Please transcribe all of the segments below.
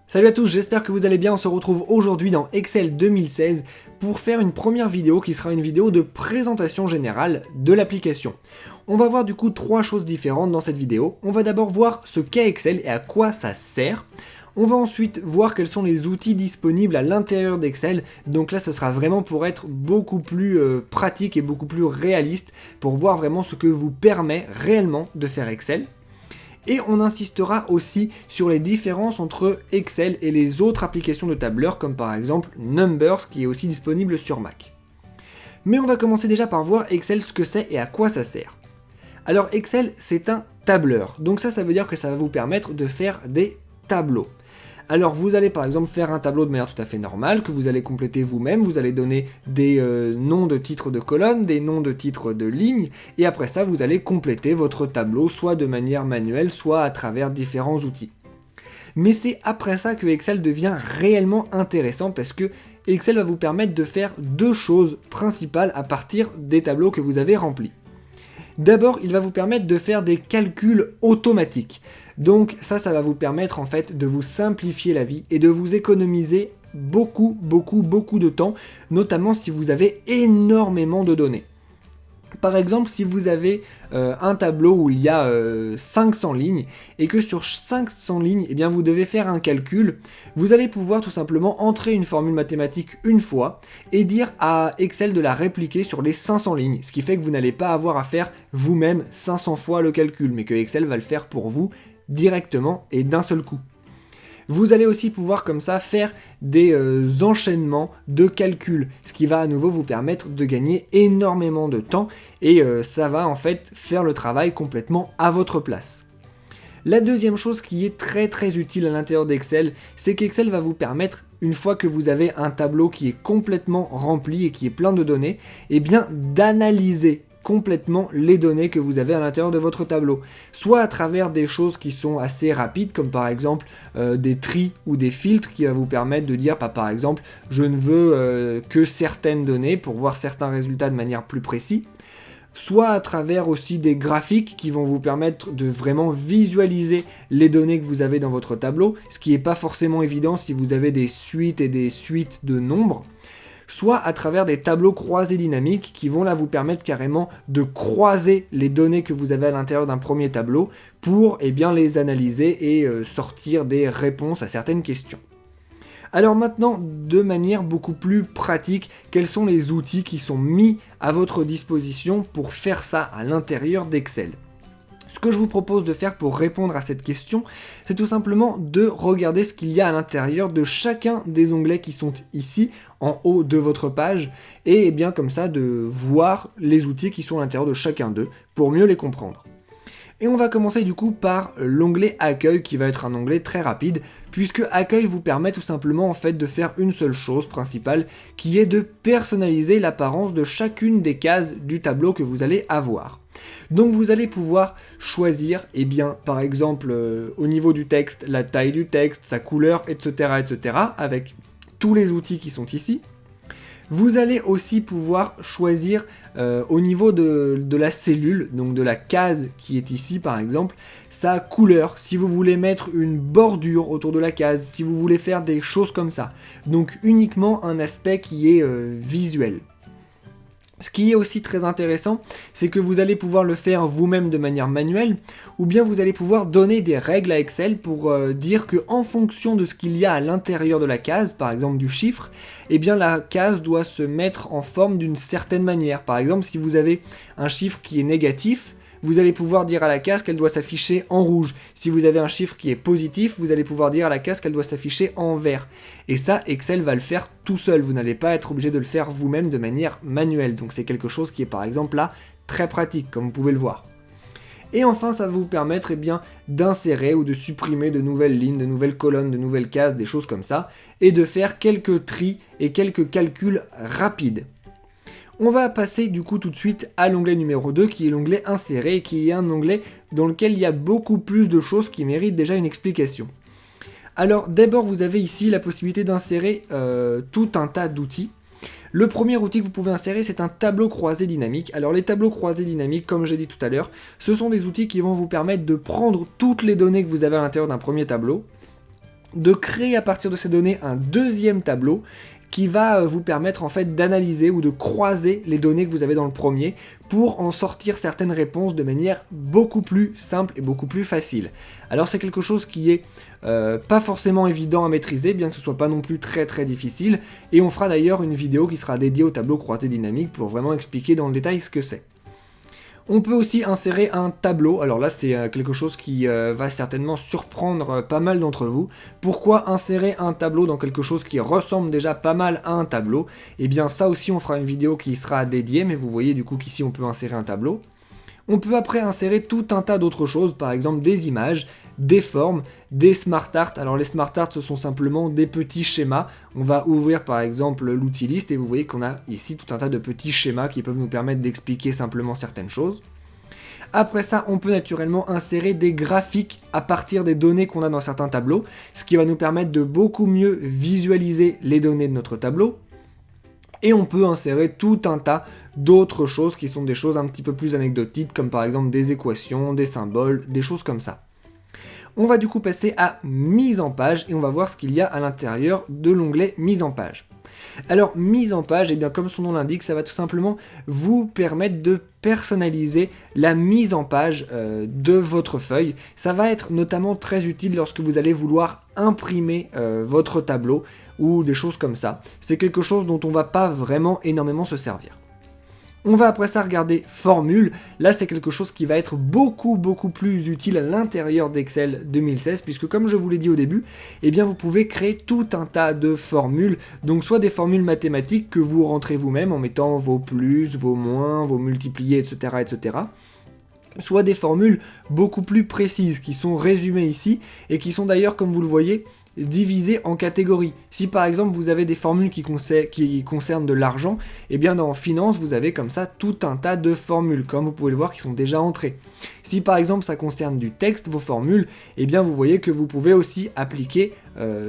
Salut à tous, j'espère que vous allez bien, on se retrouve aujourd'hui dans Excel 2016 pour faire une première vidéo qui sera une vidéo de présentation générale de l'application. On va voir du coup trois choses différentes dans cette vidéo. On va d'abord voir ce qu'est Excel et à quoi ça sert. On va ensuite voir quels sont les outils disponibles à l'intérieur d'Excel, donc là ce sera vraiment pour être beaucoup plus pratique et beaucoup plus réaliste, pour voir vraiment ce que vous permet réellement de faire Excel. Et on insistera aussi sur les différences entre Excel et les autres applications de tableur, comme par exemple Numbers, qui est aussi disponible sur Mac. Mais on va commencer déjà par voir Excel, ce que c'est et à quoi ça sert. Alors Excel, c'est un tableur, donc ça veut dire que ça va vous permettre de faire des tableaux. Alors vous allez par exemple faire un tableau de manière tout à fait normale, que vous allez compléter vous-même, vous allez donner des noms de titres de colonnes, des noms de titres de lignes, et après ça vous allez compléter votre tableau, soit de manière manuelle, soit à travers différents outils. Mais c'est après ça que Excel devient réellement intéressant, parce que Excel va vous permettre de faire deux choses principales à partir des tableaux que vous avez remplis. D'abord, il va vous permettre de faire des calculs automatiques. Donc ça va vous permettre en fait de vous simplifier la vie et de vous économiser beaucoup de temps, notamment si vous avez énormément de données. Par exemple, si vous avez un tableau où il y a 500 lignes et que sur 500 lignes, eh bien, vous devez faire un calcul, vous allez pouvoir tout simplement entrer une formule mathématique une fois et dire à Excel de la répliquer sur les 500 lignes, ce qui fait que vous n'allez pas avoir à faire vous-même 500 fois le calcul, mais que Excel va le faire pour vous directement et d'un seul coup. Vous allez aussi pouvoir comme ça faire des enchaînements de calculs, ce qui va à nouveau vous permettre de gagner énormément de temps et ça va en fait faire le travail complètement à votre place. La deuxième chose qui est très utile à l'intérieur d'Excel, c'est qu'Excel va vous permettre, une fois que vous avez un tableau qui est complètement rempli et qui est plein de données, eh bien d'analyser complètement les données que vous avez à l'intérieur de votre tableau, soit à travers des choses qui sont assez rapides, comme par exemple des tris ou des filtres qui va vous permettre de dire par exemple je ne veux que certaines données pour voir certains résultats de manière plus précise, soit à travers aussi des graphiques qui vont vous permettre de vraiment visualiser les données que vous avez dans votre tableau, ce qui n'est pas forcément évident si vous avez des suites et des suites de nombres, soit à travers des tableaux croisés dynamiques qui vont là vous permettre carrément de croiser les données que vous avez à l'intérieur d'un premier tableau pour bien les analyser et sortir des réponses à certaines questions. Alors maintenant, de manière beaucoup plus pratique, quels sont les outils qui sont mis à votre disposition pour faire ça à l'intérieur d'Excel ? Ce que je vous propose de faire pour répondre à cette question, c'est tout simplement de regarder ce qu'il y a à l'intérieur de chacun des onglets qui sont ici, en haut de votre page, et bien comme ça de voir les outils qui sont à l'intérieur de chacun d'eux, pour mieux les comprendre. Et on va commencer du coup par l'onglet Accueil, qui va être un onglet très rapide, puisque Accueil vous permet tout simplement en fait de faire une seule chose principale, qui est de personnaliser l'apparence de chacune des cases du tableau que vous allez avoir. Donc vous allez pouvoir choisir, par exemple au niveau du texte, la taille du texte, sa couleur, etc. avec tous les outils qui sont ici. Vous allez aussi pouvoir choisir au niveau de la cellule, donc de la case qui est ici par exemple, sa couleur, si vous voulez mettre une bordure autour de la case, si vous voulez faire des choses comme ça. Donc uniquement un aspect qui est visuel. Ce qui est aussi très intéressant, c'est que vous allez pouvoir le faire vous-même de manière manuelle, ou bien vous allez pouvoir donner des règles à Excel pour dire que en fonction de ce qu'il y a à l'intérieur de la case, par exemple du chiffre, la case doit se mettre en forme d'une certaine manière. Par exemple, si vous avez un chiffre qui est négatif, vous allez pouvoir dire à la case qu'elle doit s'afficher en rouge. Si vous avez un chiffre qui est positif, vous allez pouvoir dire à la case qu'elle doit s'afficher en vert. Et ça, Excel va le faire tout seul. Vous n'allez pas être obligé de le faire vous-même de manière manuelle. Donc c'est quelque chose qui est par exemple là très pratique, comme vous pouvez le voir. Et enfin, ça va vous permettre d'insérer ou de supprimer de nouvelles lignes, de nouvelles colonnes, de nouvelles cases, des choses comme ça, et de faire quelques tris et quelques calculs rapides. On va passer du coup tout de suite à l'onglet numéro 2 qui est l'onglet Insérer, qui est un onglet dans lequel il y a beaucoup plus de choses qui méritent déjà une explication. Alors d'abord vous avez ici la possibilité d'insérer tout un tas d'outils. Le premier outil que vous pouvez insérer, c'est un tableau croisé dynamique. Alors les tableaux croisés dynamiques, comme j'ai dit tout à l'heure, ce sont des outils qui vont vous permettre de prendre toutes les données que vous avez à l'intérieur d'un premier tableau, de créer à partir de ces données un deuxième tableau qui va vous permettre en fait d'analyser ou de croiser les données que vous avez dans le premier pour en sortir certaines réponses de manière beaucoup plus simple et beaucoup plus facile. Alors c'est quelque chose qui est pas forcément évident à maîtriser, bien que ce soit pas non plus très difficile, et on fera d'ailleurs une vidéo qui sera dédiée au tableau croisé dynamique pour vraiment expliquer dans le détail ce que c'est. On peut aussi insérer un tableau, alors là c'est quelque chose qui va certainement surprendre pas mal d'entre vous. Pourquoi insérer un tableau dans quelque chose qui ressemble déjà pas mal à un tableau? Eh bien ça aussi on fera une vidéo qui sera dédiée, mais vous voyez du coup qu'ici on peut insérer un tableau. On peut après insérer tout un tas d'autres choses, par exemple des images, des formes, des smart art. Alors les smart art ce sont simplement des petits schémas. On va ouvrir par exemple l'outil liste et vous voyez qu'on a ici tout un tas de petits schémas qui peuvent nous permettre d'expliquer simplement certaines choses. Après ça, on peut naturellement insérer des graphiques à partir des données qu'on a dans certains tableaux, ce qui va nous permettre de beaucoup mieux visualiser les données de notre tableau. Et on peut insérer tout un tas d'autres choses qui sont des choses un petit peu plus anecdotiques, comme par exemple des équations, des symboles, des choses comme ça. On va du coup passer à mise en page et on va voir ce qu'il y a à l'intérieur de l'onglet mise en page. Alors mise en page, et bien comme son nom l'indique, ça va tout simplement vous permettre de personnaliser la mise en page de votre feuille. Ça va être notamment très utile lorsque vous allez vouloir imprimer votre tableau ou des choses comme ça. C'est quelque chose dont on va pas vraiment énormément se servir. On va après ça regarder formule. Là c'est quelque chose qui va être beaucoup plus utile à l'intérieur d'Excel 2016 puisque comme je vous l'ai dit au début, eh bien vous pouvez créer tout un tas de formules. Donc soit des formules mathématiques que vous rentrez vous-même en mettant vos plus, vos moins, vos multipliés, etc. Soit des formules beaucoup plus précises qui sont résumées ici et qui sont d'ailleurs comme vous le voyez divisées en catégories. Si par exemple vous avez des formules qui concernent de l'argent, et bien dans finance vous avez comme ça tout un tas de formules, comme vous pouvez le voir qui sont déjà entrées. Si par exemple ça concerne du texte, vos formules, et bien vous voyez que vous pouvez aussi appliquer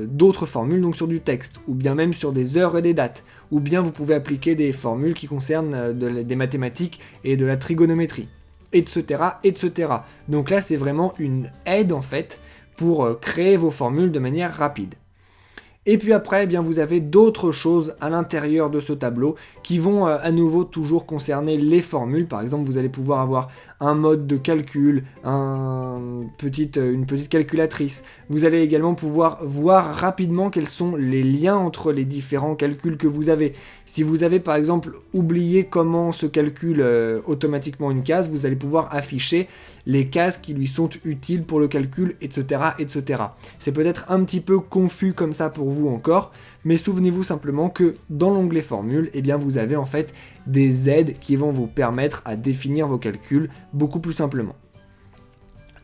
d'autres formules donc sur du texte, ou bien même sur des heures et des dates, ou bien vous pouvez appliquer des formules qui concernent des mathématiques et de la trigonométrie, etc. Donc là c'est vraiment une aide en fait pour créer vos formules de manière rapide. Et puis après, eh bien, vous avez d'autres choses à l'intérieur de ce tableau qui vont à nouveau toujours concerner les formules. Par exemple, vous allez pouvoir avoir un mode de calcul, une petite calculatrice. Vous allez également pouvoir voir rapidement quels sont les liens entre les différents calculs que vous avez. Si vous avez par exemple oublié comment se calcule automatiquement une case, vous allez pouvoir afficher les cases qui lui sont utiles pour le calcul, etc. C'est peut-être un petit peu confus comme ça pour vous encore, mais souvenez-vous simplement que dans l'onglet formule, eh bien vous avez en fait des aides qui vont vous permettre à définir vos calculs beaucoup plus simplement.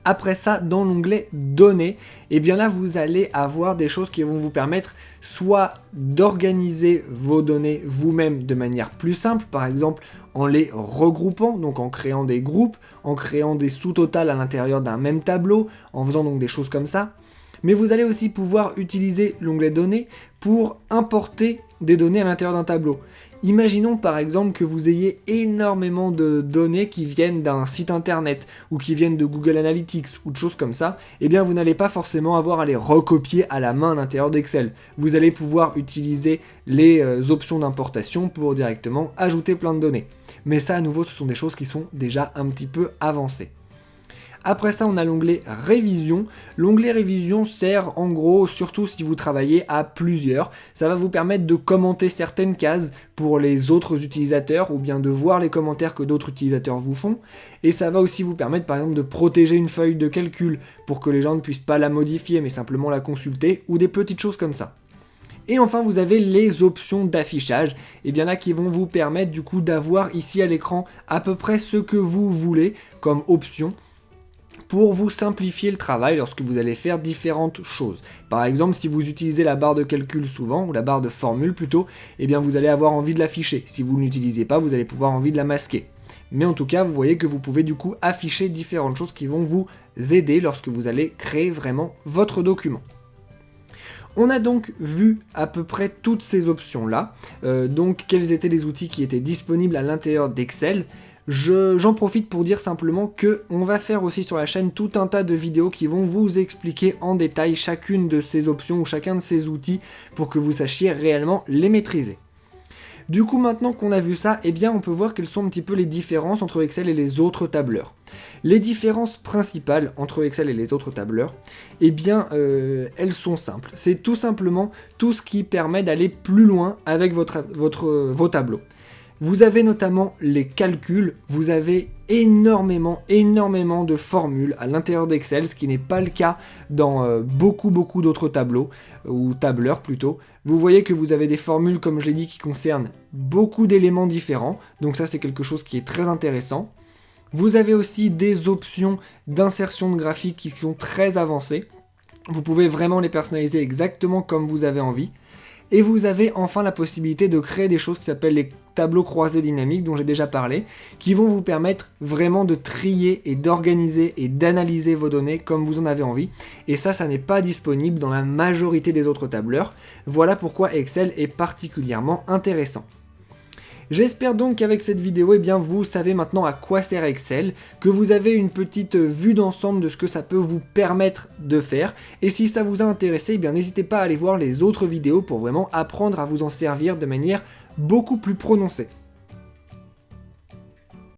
Après ça, dans l'onglet données, et bien là vous allez avoir des choses qui vont vous permettre soit d'organiser vos données vous-même de manière plus simple, par exemple en les regroupant, donc en créant des groupes, en créant des sous-totales à l'intérieur d'un même tableau, en faisant donc des choses comme ça. Mais vous allez aussi pouvoir utiliser l'onglet données pour importer des données à l'intérieur d'un tableau. Imaginons par exemple que vous ayez énormément de données qui viennent d'un site internet ou qui viennent de Google Analytics ou de choses comme ça, et bien vous n'allez pas forcément avoir à les recopier à la main à l'intérieur d'Excel. Vous allez pouvoir utiliser les options d'importation pour directement ajouter plein de données. Mais ça à nouveau ce sont des choses qui sont déjà un petit peu avancées. Après ça, on a l'onglet révision. L'onglet révision sert en gros, surtout si vous travaillez à plusieurs. Ça va vous permettre de commenter certaines cases pour les autres utilisateurs ou bien de voir les commentaires que d'autres utilisateurs vous font. Et ça va aussi vous permettre par exemple de protéger une feuille de calcul pour que les gens ne puissent pas la modifier mais simplement la consulter ou des petites choses comme ça. Et enfin vous avez les options d'affichage, et bien là qui vont vous permettre du coup d'avoir ici à l'écran à peu près ce que vous voulez comme option pour vous simplifier le travail lorsque vous allez faire différentes choses. Par exemple, si vous utilisez la barre de calcul souvent, ou la barre de formule plutôt, eh bien vous allez avoir envie de l'afficher. Si vous ne l'utilisez pas, vous allez pouvoir envie de la masquer. Mais en tout cas, vous voyez que vous pouvez du coup afficher différentes choses qui vont vous aider lorsque vous allez créer vraiment votre document. On a donc vu à peu près toutes ces options-là, donc quels étaient les outils qui étaient disponibles à l'intérieur d'Excel. J'en profite pour dire simplement que on va faire aussi sur la chaîne tout un tas de vidéos qui vont vous expliquer en détail chacune de ces options ou chacun de ces outils pour que vous sachiez réellement les maîtriser. Du coup, maintenant qu'on a vu ça, eh bien on peut voir quelles sont un petit peu les différences entre Excel et les autres tableurs. Les différences principales entre Excel et les autres tableurs, eh bien elles sont simples. C'est tout simplement tout ce qui permet d'aller plus loin avec vos tableaux. Vous avez notamment les calculs, vous avez énormément de formules à l'intérieur d'Excel, ce qui n'est pas le cas dans beaucoup d'autres tableaux, ou tableurs plutôt. Vous voyez que vous avez des formules, comme je l'ai dit, qui concernent beaucoup d'éléments différents, donc ça c'est quelque chose qui est très intéressant. Vous avez aussi des options d'insertion de graphiques qui sont très avancées. Vous pouvez vraiment les personnaliser exactement comme vous avez envie. Et vous avez enfin la possibilité de créer des choses qui s'appellent les tableaux croisés dynamiques dont j'ai déjà parlé, qui vont vous permettre vraiment de trier et d'organiser et d'analyser vos données comme vous en avez envie. Et ça n'est pas disponible dans la majorité des autres tableurs. Voilà pourquoi Excel est particulièrement intéressant. J'espère donc qu'avec cette vidéo, eh bien, vous savez maintenant à quoi sert Excel, que vous avez une petite vue d'ensemble de ce que ça peut vous permettre de faire. Et si ça vous a intéressé, eh bien, n'hésitez pas à aller voir les autres vidéos pour vraiment apprendre à vous en servir de manière beaucoup plus prononcée.